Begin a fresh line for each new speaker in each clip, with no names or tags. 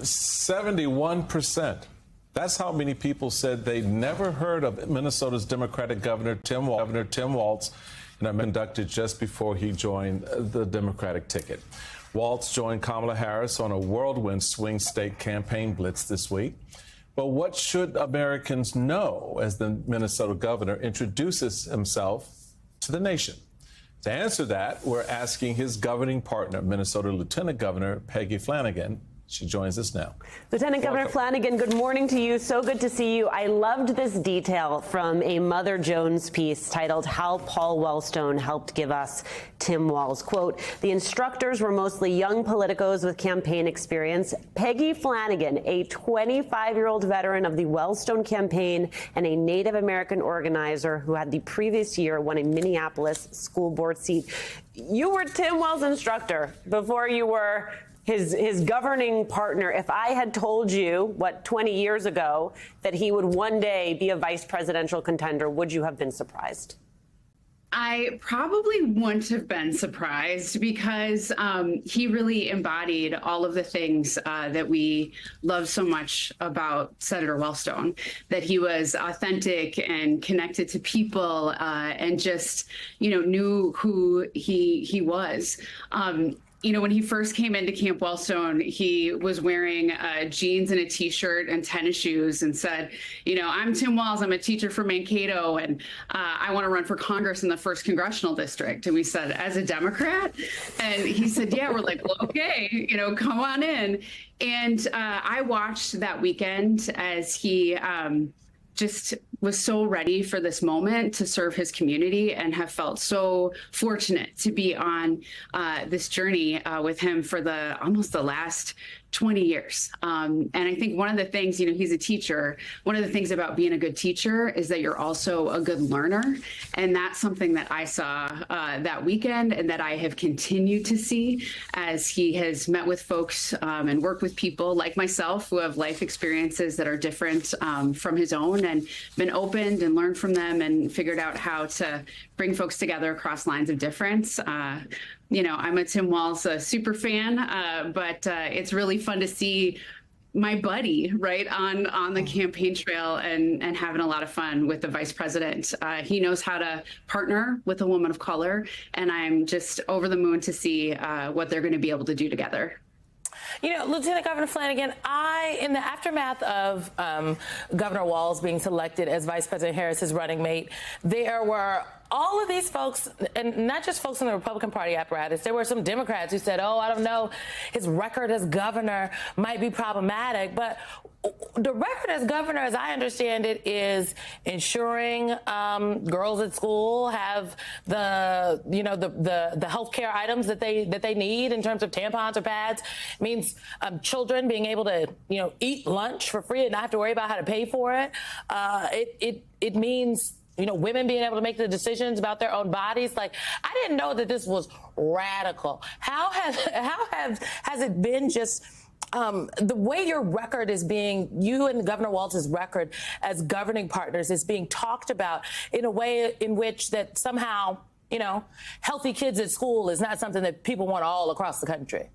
71%. That's how many people said they never heard of Minnesota's Democratic Governor Tim Walz, and I conducted just before he joined the Democratic ticket. Walz joined Kamala Harris on a whirlwind swing state campaign blitz this week. But what should Americans know as the Minnesota governor introduces himself to the nation? To answer that, we're asking his governing partner, Minnesota Lieutenant Governor Peggy Flanagan. She joins us now.
Lieutenant Governor Flanagan, good morning to you. So good to see you. I loved this detail from a Mother Jones piece titled "How Paul Wellstone Helped Give Us Tim Walz." Quote, "The instructors were mostly young politicos with campaign experience. Peggy Flanagan, a 25-year-old veteran of the Wellstone campaign and a Native American organizer who had the previous year won a Minneapolis school board seat." You were Tim Walz's instructor before you were his governing partner. If I had told you, 20 years ago, that he would one day be a vice presidential contender, would you have been surprised?
I probably wouldn't have been surprised because he really embodied all of the things that we love so much about Senator Wellstone, that he was authentic and connected to people and just, knew who he was. When he first came into Camp Wellstone, he was wearing jeans and a T-shirt and tennis shoes and said, "I'm Tim Walz. I'm a teacher from Mankato, and I want to run for Congress in the 1st Congressional District." And we said, "As a Democrat?" And he said, "Yeah." We're like, "Well, okay, come on in." And I watched that weekend as he just was so ready for this moment to serve his community, and have felt so fortunate to be on this journey with him for almost the last 20 years. And I think one of the things, he's a teacher. One of the things about being a good teacher is that you're also a good learner. And that's something that I saw that weekend, and that I have continued to see as he has met with folks and worked with people like myself who have life experiences that are different from his own, and been opened and learned from them and figured out how to bring folks together across lines of difference. I'm a Tim Walz super fan, but it's really fun to see my buddy right on the campaign trail and having a lot of fun with the vice president. He knows how to partner with a woman of color, and I'm just over the moon to see what they're going to be able to do together.
Lieutenant Governor Flanagan, in the aftermath of Governor Walz being selected as Vice President Harris's running mate, there were all of these folks, and not just folks in the Republican Party apparatus. There were some Democrats who said, "Oh, I don't know, his record as governor might be problematic." But the record as governor, as I understand it, is ensuring girls at school have the health care items that they need in terms of tampons or pads. It means children being able to eat lunch for free and not have to worry about how to pay for it. It means women being able to make the decisions about their own bodies. Like, I didn't know that this was radical. How has it been just the way your record is you and Governor Walz's record as governing partners is being talked about in a way in which that somehow, healthy kids at school is not something that people want all across the country?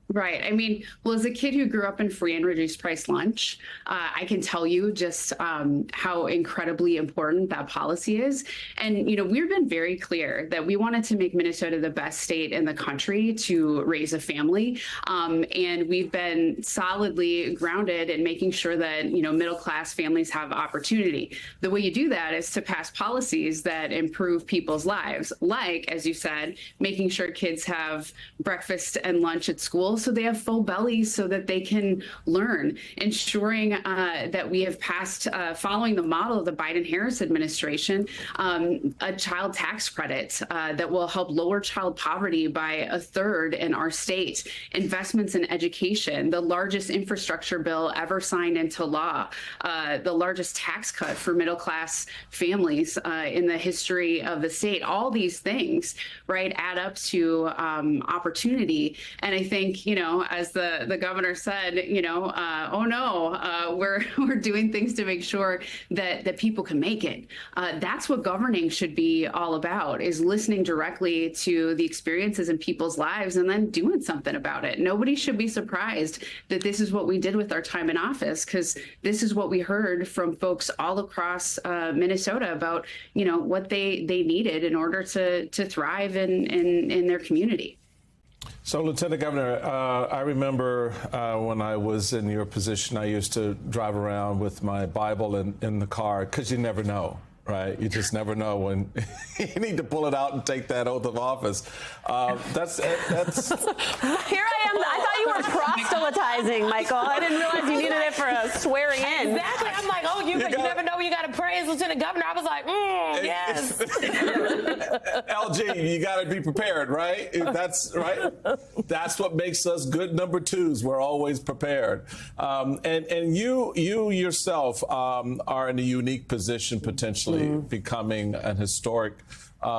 Right. I mean, well, as a kid who grew up in free and reduced price lunch, I can tell you just how incredibly important that policy is. And, we've been very clear that we wanted to make Minnesota the best state in the country to raise a family. And we've been solidly grounded in making sure that, middle class families have opportunity. The way you do that is to pass policies that improve people's lives, like, as you said, making sure kids have breakfast and lunch at school so they have full bellies so that they can learn, ensuring that we have passed, following the model of the Biden-Harris administration, a child tax credit that will help lower child poverty by 1/3 in our state, investments in education, the largest infrastructure bill ever signed into law, the largest tax cut for middle-class families in the history of the state. All these things, right, add up to opportunity. And I think, as the governor said, oh no, we're doing things to make sure that people can make it. That's what governing should be all about, is listening directly to the experiences in people's lives and then doing something about it. Nobody should be surprised that this is what we did with our time in office, because this is what we heard from folks all across Minnesota about, what they needed in order to thrive in their community.
So, Lieutenant Governor, I remember when I was in your position, I used to drive around with my Bible in the car, because you never know. Right, you just never know when you need to pull it out and take that oath of office. That's.
Here I am. I thought you were proselytizing, Michael. I didn't realize you needed it for a swearing in.
Exactly. I'm like, oh, you never know when you got to praise Lieutenant Governor. I was like, yes.
LG, you got to be prepared, right? That's right. That's what makes us good number twos. We're always prepared. And you yourself are in a unique position, potentially becoming an historic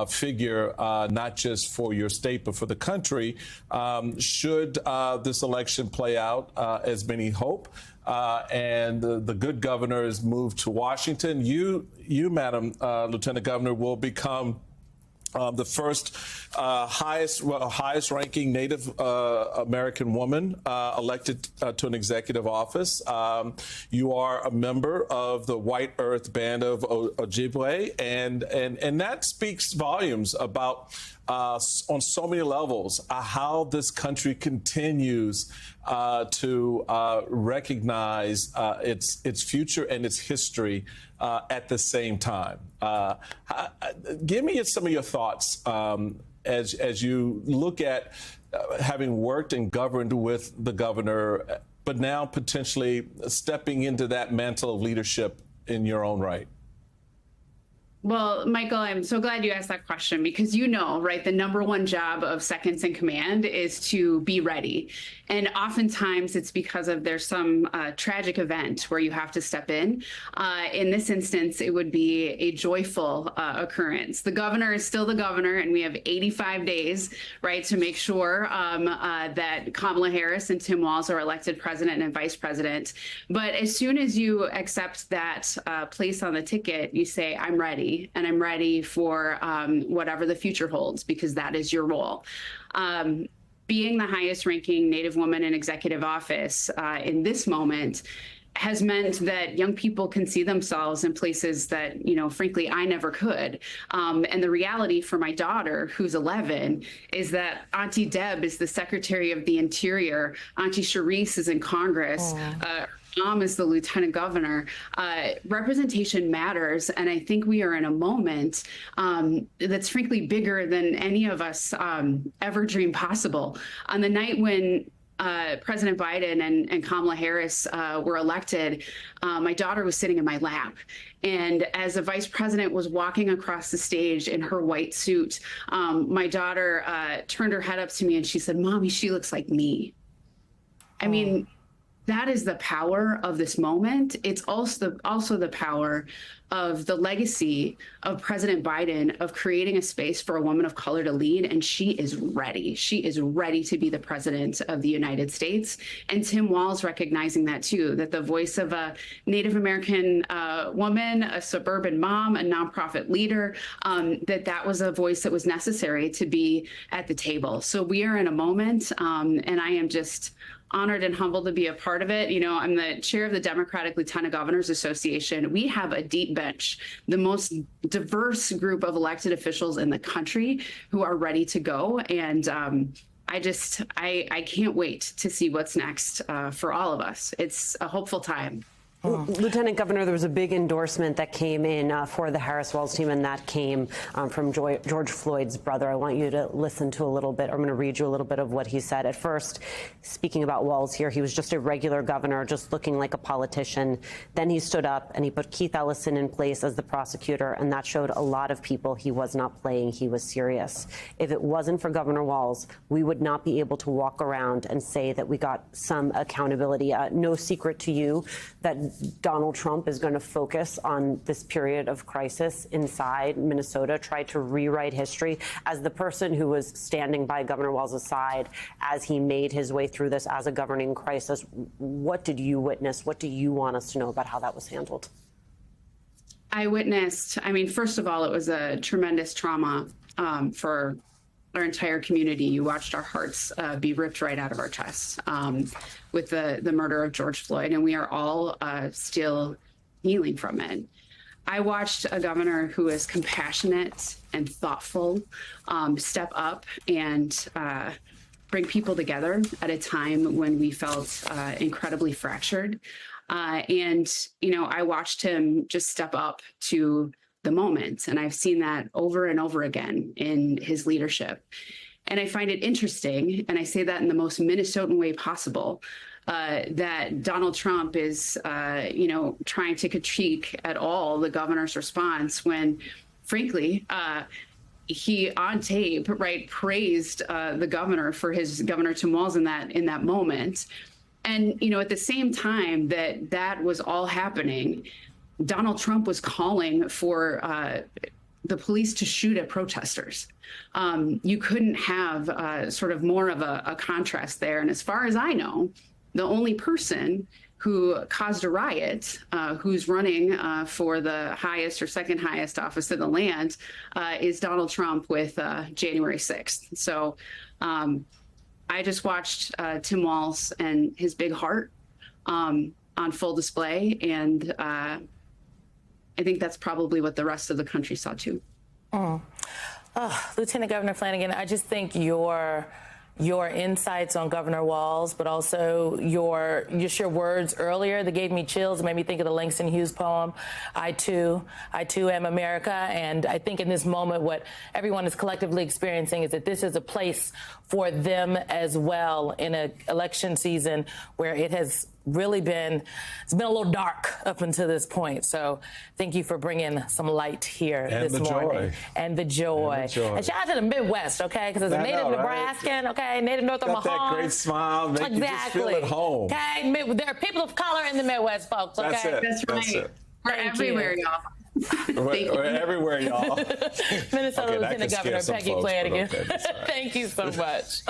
figure, not just for your state, but for the country. Should this election play out as many hope, and the good governor is moved to Washington, you, Madam Lieutenant Governor, will become the first highest-ranking Native American woman elected to an executive office. You are a member of the White Earth Band of Ojibwe, and that speaks volumes about, on so many levels, how this country continues to recognize its future and its history at the same time. Give me some of your thoughts as you look at having worked and governed with the governor, but now potentially stepping into that mantle of leadership in your own right.
Well, Michael, I'm so glad you asked that question, because right, the number one job of seconds in command is to be ready. And oftentimes it's because there's some tragic event where you have to step in. In this instance, it would be a joyful occurrence. The governor is still the governor, and we have 85 days, right, to make sure that Kamala Harris and Tim Walz are elected president and vice president. But as soon as you accept that place on the ticket, you say, I'm ready. And I'm ready for whatever the future holds, because that is your role. Being the highest ranking Native woman in executive office in this moment has meant that young people can see themselves in places that, frankly, I never could. And the reality for my daughter, who's 11, is that Auntie Deb is the Secretary of the Interior. Auntie Sharice is in Congress. Mom is the lieutenant governor. Representation matters, and I think we are in a moment that's frankly bigger than any of us ever dreamed possible. On the night when President Biden and Kamala Harris were elected, my daughter was sitting in my lap. And as the vice president was walking across the stage in her white suit, my daughter turned her head up to me and she said, "Mommy, she looks like me." I mean, that is the power of this moment. It's also the power of the legacy of President Biden of creating a space for a woman of color to lead, and she is ready. She is ready to be the president of the United States. And Tim Walz recognizing that too, that the voice of a Native American woman, a suburban mom, a nonprofit leader, that was a voice that was necessary to be at the table. So we are in a moment, and I am just honored and humbled to be a part of it. I'm the chair of the Democratic Lieutenant Governors Association. We have a deep bench, the most diverse group of elected officials in the country who are ready to go. And I can't wait to see what's next for all of us. It's a hopeful time.
Lieutenant Governor, there was a big endorsement that came in for the Harris-Walz team, and that came from George Floyd's brother. I want you to listen to a little bit. I'm going to read you a little bit of what he said. At first, speaking about Walz here, he was just a regular governor, just looking like a politician. Then he stood up and he put Keith Ellison in place as the prosecutor, and that showed a lot of people he was not playing. He was serious. If it wasn't for Governor Walz, we would not be able to walk around and say that we got some accountability. No secret to you that Donald Trump is going to focus on this period of crisis inside Minnesota, try to rewrite history. As the person who was standing by Governor Walz' side as he made his way through this as a governing crisis, what did you witness? What do you want us to know about how that was handled?
I witnessed, first of all, it was a tremendous trauma for our entire community. You watched our hearts be ripped right out of our chests with the murder of George Floyd, and we are all still healing from it. I watched a governor who is compassionate and thoughtful step up and bring people together at a time when we felt incredibly fractured. I watched him just step up to the moment. And I've seen that over and over again in his leadership. And I find it interesting, and I say that in the most Minnesotan way possible, that Donald Trump is, trying to critique at all the governor's response when, frankly, he on tape, right, praised the governor for his Governor Tim Walz in that moment. And, at the same time that was all happening, Donald Trump was calling for the police to shoot at protesters. You couldn't have sort of more of a contrast there. And as far as I know, the only person who caused a riot, who's running for the highest or second highest office in the land, is Donald Trump with January 6th. So I just watched Tim Walz and his big heart on full display. And I think that's probably what the rest of the country saw, too.
Lieutenant Governor Flanagan, I just think your insights on Governor Walz, but also your words earlier that gave me chills, made me think of the Langston Hughes poem, I too am America. And I think in this moment, what everyone is collectively experiencing is that this is a place for them as well in an election season where it has really it's been a little dark up until this point. So thank you for bringing some light here this morning. And the joy. And shout out to the Midwest, okay? Because as a native Nebraskan, okay, native North Omaha.
Got that great smile, make you just feel at home.
Okay, there are people of color in the Midwest, folks, okay?
That's it.
That's right.
That's it.
We're everywhere, y'all.
We're everywhere, y'all.
Minnesota Lieutenant Governor Peggy Flanagan.
Okay, right.
Thank you so much.